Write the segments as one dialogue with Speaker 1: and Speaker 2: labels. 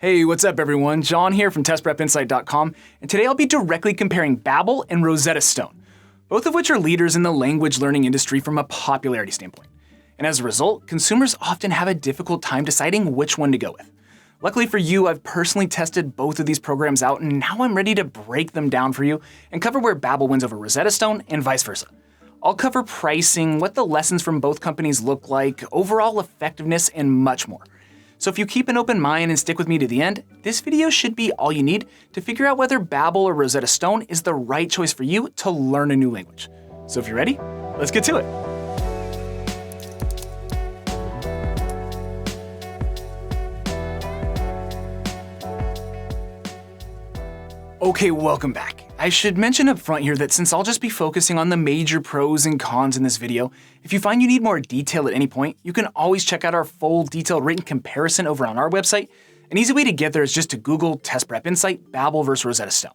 Speaker 1: Hey, what's up everyone? John here from TestPrepInsight.com, and today I'll be directly comparing Babbel and Rosetta Stone, both of which are leaders in the language learning industry from a popularity standpoint. And as a result, consumers often have a difficult time deciding which one to go with. Luckily for you, I've personally tested both of these programs out, and now I'm ready to break them down for you and cover where Babbel wins over Rosetta Stone and vice versa. I'll cover pricing, what the lessons from both companies look like, overall effectiveness, and much more. So if you keep an open mind and stick with me to the end, this video should be all you need to figure out whether Babbel or Rosetta Stone is the right choice for you to learn a new language. So if you're ready, let's get to it. Okay, welcome back. I should mention up front here that since I'll just be focusing on the major pros and cons in this video, if you find you need more detail at any point, you can always check out our full detailed written comparison over on our website. An easy way to get there is just to Google Test Prep Insight, Babbel versus Rosetta Stone.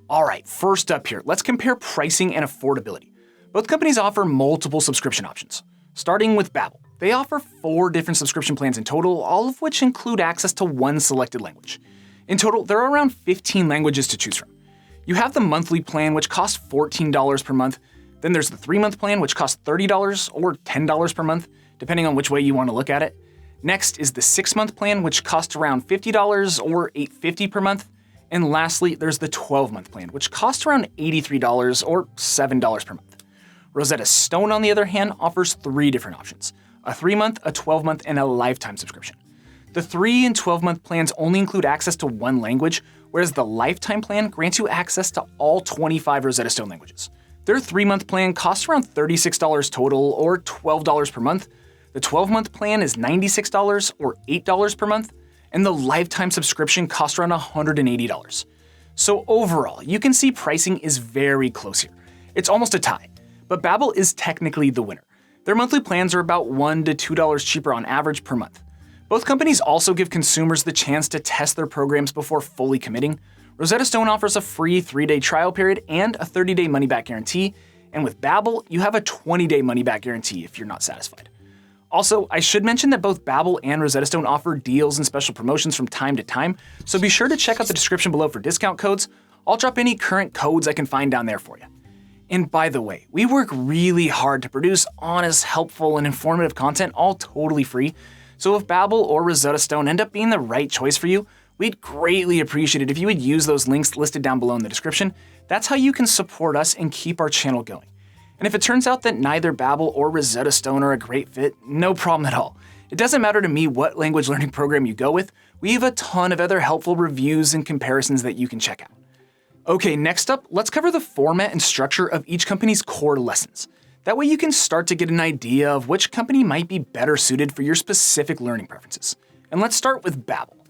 Speaker 1: Alright, first up here, let's compare pricing and affordability. Both companies offer multiple subscription options. Starting with Babbel, they offer 4 different subscription plans in total, all of which include access to one selected language. In total, there are around 15 languages to choose from. You have the monthly plan, which costs $14 per month. Then there's the 3-month plan, which costs $30 or $10 per month, depending on which way you want to look at it. Next is the 6-month plan, which costs around $50 or $8.50 per month. And lastly, there's the 12-month plan, which costs around $83 or $7 per month. Rosetta Stone, on the other hand, offers 3 different options: a 3-month, a 12-month, and a lifetime subscription. The 3 and 12-month plans only include access to one language, whereas the lifetime plan grants you access to all 25 Rosetta Stone languages. Their 3-month plan costs around $36 total or $12 per month. The 12-month plan is $96 or $8 per month, and the lifetime subscription costs around $180. So overall, you can see pricing is very close here. It's almost a tie, but Babbel is technically the winner. Their monthly plans are about $1 to $2 cheaper on average per month. Both companies also give consumers the chance to test their programs before fully committing. Rosetta Stone offers a free 3-day trial period and a 30-day money-back guarantee, and with Babbel, you have a 20-day money-back guarantee if you're not satisfied. Also, I should mention that both Babbel and Rosetta Stone offer deals and special promotions from time to time, so be sure to check out the description below for discount codes. I'll drop any current codes I can find down there for you. And by the way, we work really hard to produce honest, helpful, and informative content, all totally free. So if Babbel or Rosetta Stone end up being the right choice for you, we'd greatly appreciate it if you would use those links listed down below in the description. That's how you can support us and keep our channel going. And if it turns out that neither Babbel or Rosetta Stone are a great fit, no problem at all. It doesn't matter to me what language learning program you go with. We have a ton of other helpful reviews and comparisons that you can check out. Okay, next up, let's cover the format and structure of each company's core lessons. That way you can start to get an idea of which company might be better suited for your specific learning preferences. And let's start with Babbel.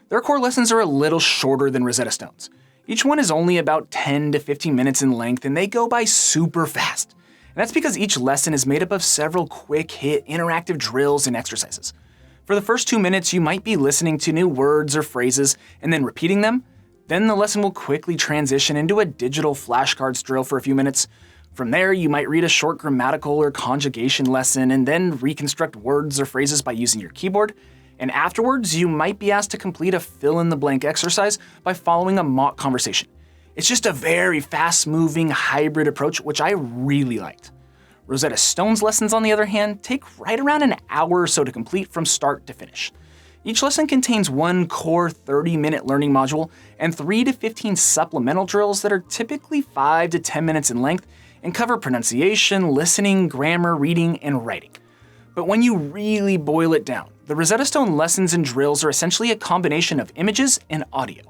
Speaker 1: Their core lessons are a little shorter than Rosetta Stone's. Each one is only about 10 to 15 minutes in length, and they go by super fast. And that's because each lesson is made up of several quick-hit interactive drills and exercises. For the first 2 minutes, you might be listening to new words or phrases and then repeating them. Then the lesson will quickly transition into a digital flashcards drill for a few minutes. From there, you might read a short grammatical or conjugation lesson and then reconstruct words or phrases by using your keyboard. And afterwards, you might be asked to complete a fill-in-the-blank exercise by following a mock conversation. It's just a very fast-moving hybrid approach, which I really liked. Rosetta Stone's lessons, on the other hand, take right around an hour or so to complete from start to finish. Each lesson contains one core 30-minute learning module and 3 to 15 supplemental drills that are typically 5 to 10 minutes in length and cover pronunciation, listening, grammar, reading, and writing. But when you really boil it down, the Rosetta Stone lessons and drills are essentially a combination of images and audio.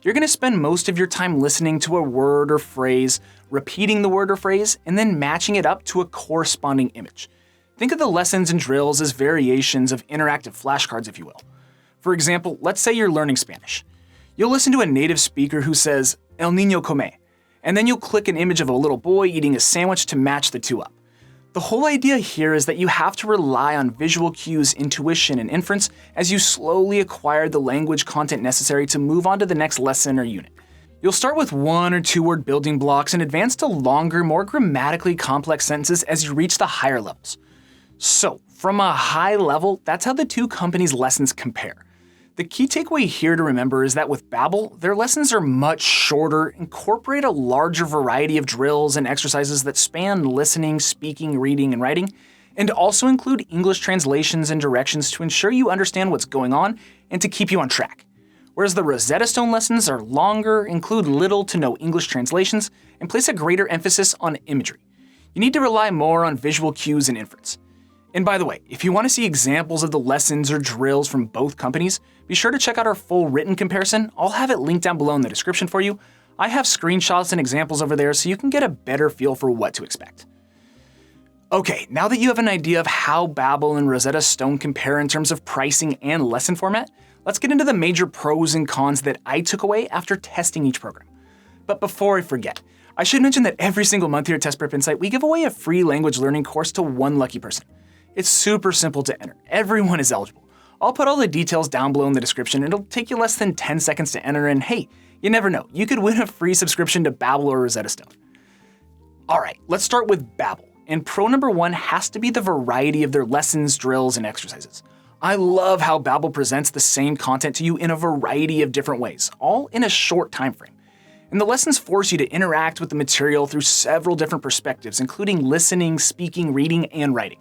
Speaker 1: You're going to spend most of your time listening to a word or phrase, repeating the word or phrase, and then matching it up to a corresponding image. Think of the lessons and drills as variations of interactive flashcards, if you will. For example, let's say you're learning Spanish. You'll listen to a native speaker who says, "El niño come," and then you'll click an image of a little boy eating a sandwich to match the two up. The whole idea here is that you have to rely on visual cues, intuition, and inference as you slowly acquire the language content necessary to move on to the next lesson or unit. You'll start with 1 or 2 word building blocks and advance to longer, more grammatically complex sentences as you reach the higher levels. So, from a high level, that's how the two companies' lessons compare. The key takeaway here to remember is that with Babbel, their lessons are much shorter, incorporate a larger variety of drills and exercises that span listening, speaking, reading, and writing, and also include English translations and directions to ensure you understand what's going on and to keep you on track. Whereas the Rosetta Stone lessons are longer, include little to no English translations, and place a greater emphasis on imagery. You need to rely more on visual cues and inference. And by the way, if you want to see examples of the lessons or drills from both companies, be sure to check out our full written comparison. I'll have it linked down below in the description for you. I have screenshots and examples over there so you can get a better feel for what to expect. Okay, now that you have an idea of how Babbel and Rosetta Stone compare in terms of pricing and lesson format, let's get into the major pros and cons that I took away after testing each program. But before I forget, I should mention that every single month here at Test Prep Insight, we give away a free language learning course to one lucky person. It's super simple to enter. Everyone is eligible. I'll put all the details down below in the description. It'll take you less than 10 seconds to enter, and hey, you never know, you could win a free subscription to Babbel or Rosetta Stone. All right, let's start with Babbel. And pro number one has to be the variety of their lessons, drills, and exercises. I love how Babbel presents the same content to you in a variety of different ways, all in a short time frame. And the lessons force you to interact with the material through several different perspectives, including listening, speaking, reading, and writing.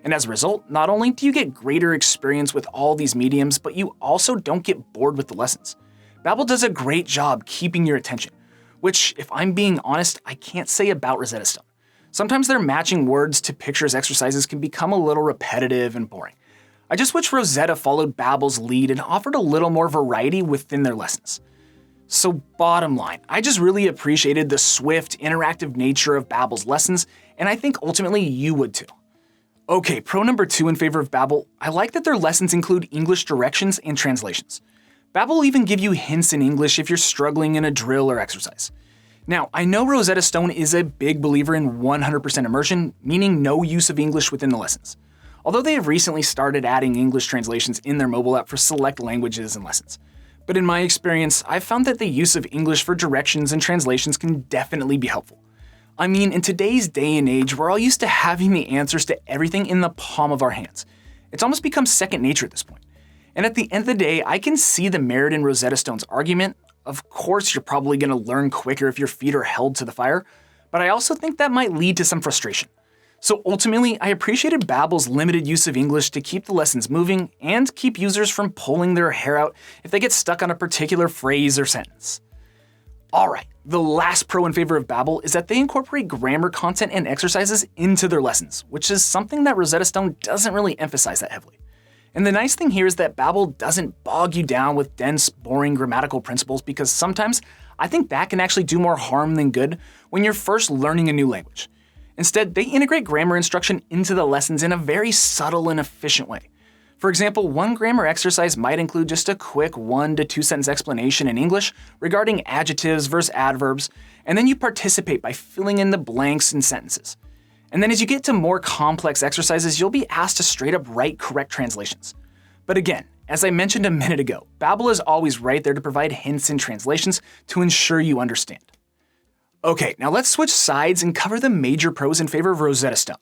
Speaker 1: And as a result, not only do you get greater experience with all these mediums, but you also don't get bored with the lessons. Babbel does a great job keeping your attention, which, if I'm being honest, I can't say about Rosetta Stone. Sometimes their matching words to pictures exercises can become a little repetitive and boring. I just wish Rosetta followed Babbel's lead and offered a little more variety within their lessons. So bottom line, I just really appreciated the swift, interactive nature of Babbel's lessons, and I think ultimately you would too. Okay, pro number two in favor of Babbel, I like that their lessons include English directions and translations. Babbel will even give you hints in English if you're struggling in a drill or exercise. Now, I know Rosetta Stone is a big believer in 100% immersion, meaning no use of English within the lessons. Although they have recently started adding English translations in their mobile app for select languages and lessons. But in my experience, I've found that the use of English for directions and translations can definitely be helpful. I mean, in today's day and age, we're all used to having the answers to everything in the palm of our hands. It's almost become second nature at this point. And at the end of the day, I can see the merit in Rosetta Stone's argument. Of course, you're probably going to learn quicker if your feet are held to the fire, but I also think that might lead to some frustration. So ultimately, I appreciated Babbel's limited use of English to keep the lessons moving and keep users from pulling their hair out if they get stuck on a particular phrase or sentence. All right, the last pro in favor of Babbel is that they incorporate grammar content and exercises into their lessons, which is something that Rosetta Stone doesn't really emphasize that heavily. And the nice thing here is that Babbel doesn't bog you down with dense, boring grammatical principles, because sometimes I think that can actually do more harm than good when you're first learning a new language. Instead, they integrate grammar instruction into the lessons in a very subtle and efficient way. For example, one grammar exercise might include just a quick 1 to 2 sentence explanation in English regarding adjectives versus adverbs, and then you participate by filling in the blanks in sentences. And then as you get to more complex exercises, you'll be asked to straight up write correct translations. But again, as I mentioned a minute ago, Babbel is always right there to provide hints and translations to ensure you understand. Okay, now let's switch sides and cover the major pros in favor of Rosetta Stone.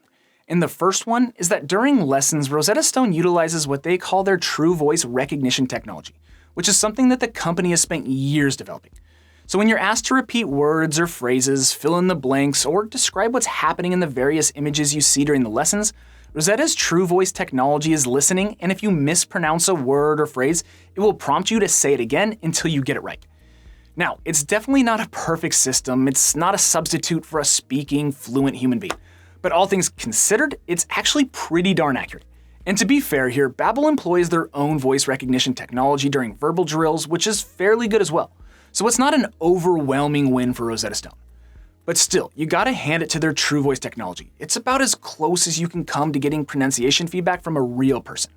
Speaker 1: And the first one is that during lessons, Rosetta Stone utilizes what they call their true voice recognition technology, which is something that the company has spent years developing. So when you're asked to repeat words or phrases, fill in the blanks, or describe what's happening in the various images you see during the lessons, Rosetta's true voice technology is listening, and if you mispronounce a word or phrase, it will prompt you to say it again until you get it right. Now, it's definitely not a perfect system. It's not a substitute for a speaking, fluent human being. But all things considered, it's actually pretty darn accurate. And to be fair here, Babbel employs their own voice recognition technology during verbal drills, which is fairly good as well. So it's not an overwhelming win for Rosetta Stone. But still, you gotta hand it to their true voice technology. It's about as close as you can come to getting pronunciation feedback from a real person.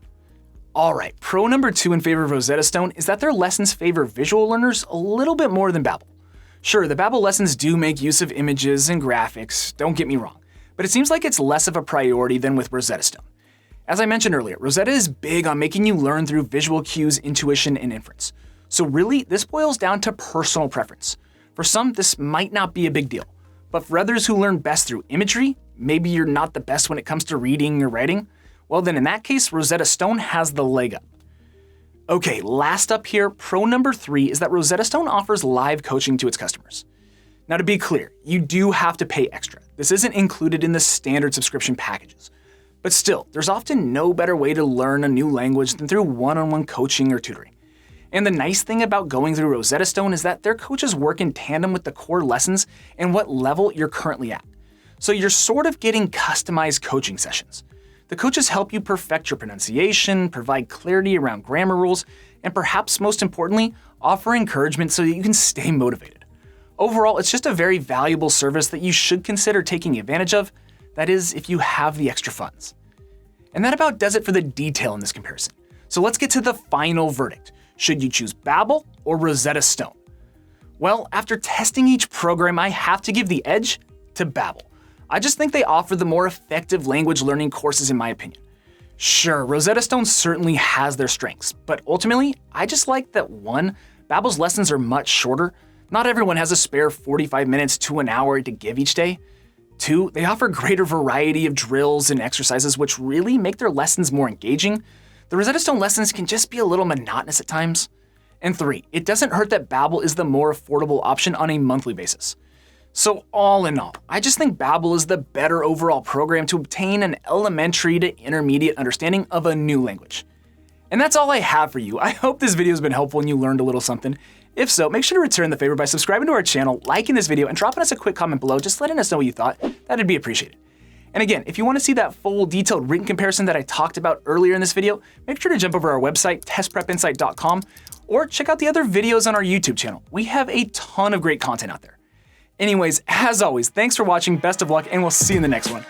Speaker 1: Alright, pro number 2 in favor of Rosetta Stone is that their lessons favor visual learners a little bit more than Babbel. Sure, the Babbel lessons do make use of images and graphics, don't get me wrong, but it seems like it's less of a priority than with Rosetta Stone. As I mentioned earlier, Rosetta is big on making you learn through visual cues, intuition, and inference. So really, this boils down to personal preference. For some, this might not be a big deal, but for others who learn best through imagery, maybe you're not the best when it comes to reading or writing, well then in that case, Rosetta Stone has the leg up. Okay, last up here, pro number 3 is that Rosetta Stone offers live coaching to its customers. Now to be clear, you do have to pay extra. This isn't included in the standard subscription packages. But still, there's often no better way to learn a new language than through one-on-one coaching or tutoring. And the nice thing about going through Rosetta Stone is that their coaches work in tandem with the core lessons and what level you're currently at. So you're sort of getting customized coaching sessions. The coaches help you perfect your pronunciation, provide clarity around grammar rules, and perhaps most importantly, offer encouragement so that you can stay motivated. Overall, it's just a very valuable service that you should consider taking advantage of, that is, if you have the extra funds. And that about does it for the detail in this comparison. So let's get to the final verdict. Should you choose Babbel or Rosetta Stone? Well, after testing each program, I have to give the edge to Babbel. I just think they offer the more effective language learning courses in my opinion. Sure, Rosetta Stone certainly has their strengths, but ultimately, I just like that 1, Babbel's lessons are much shorter. Not everyone has a spare 45 minutes to an hour to give each day. 2, they offer greater variety of drills and exercises which really make their lessons more engaging. The Rosetta Stone lessons can just be a little monotonous at times. And 3, it doesn't hurt that Babbel is the more affordable option on a monthly basis. So all in all, I just think Babbel is the better overall program to obtain an elementary to intermediate understanding of a new language. And that's all I have for you. I hope this video has been helpful and you learned a little something. If so, make sure to return the favor by subscribing to our channel, liking this video, and dropping us a quick comment below, just letting us know what you thought. That'd be appreciated. And again, if you want to see that full detailed written comparison that I talked about earlier in this video, make sure to jump over to our website, testprepinsight.com, or check out the other videos on our YouTube channel. We have a ton of great content out there. Anyways, as always, thanks for watching, best of luck, and we'll see you in the next one.